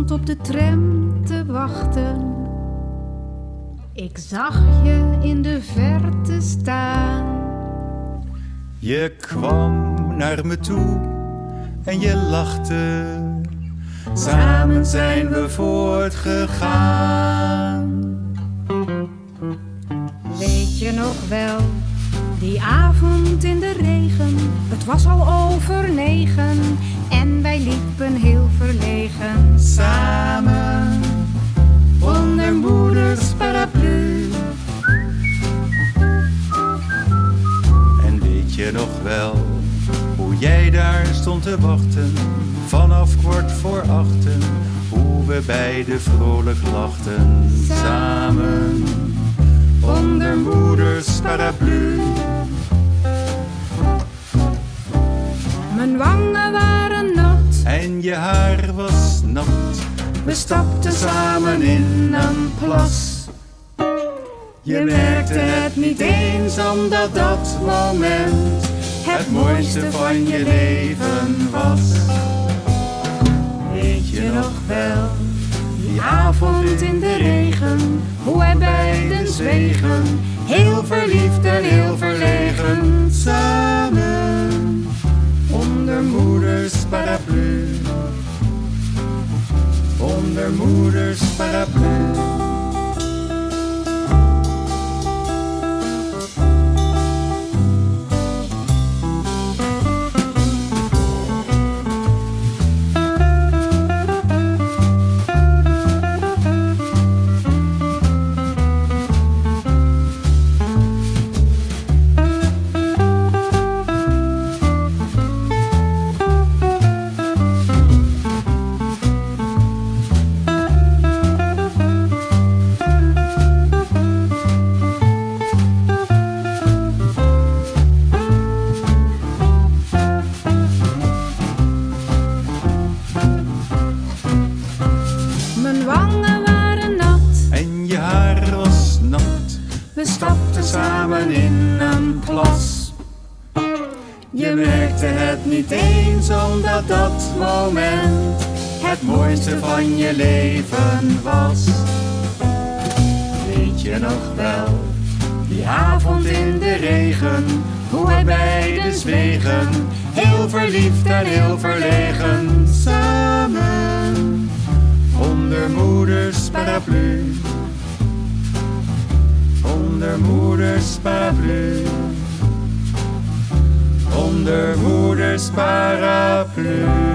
stond op de tram te wachten. Ik zag je in de verte staan. Je kwam naar me toe en je lachte. Samen zijn we voortgegaan. Weet je nog wel, die avond in de regen. Het was al over 9 en wij liepen heel verlegen. Samen onder moeders paraplu. En weet je nog wel hoe jij daar stond te wachten? Vanaf 7:15, hoe we beiden vrolijk lachten. Samen onder moeders paraplu. Mijn wangen waren nat En je haar was nat. We stapten samen in een plas. Je merkte het niet eens omdat dat moment het mooiste van je leven was. Weet je nog wel, Die avond in de regen, hoe wij beiden zwegen. Heel verliefd en heel verlegen. samen onder moeders paraplu. Onder moeders paraplu. Mijn wangen waren nat, En je haar was nat. we stapten samen in een plas. Je merkte het niet eens omdat dat moment het mooiste van je leven was. Weet je nog wel, die avond in de regen, hoe wij beiden zwegen, heel verliefd en heel verlegen, samen onder moeders paraplu. Onder moeders paraplu. Onder moeders paraplu.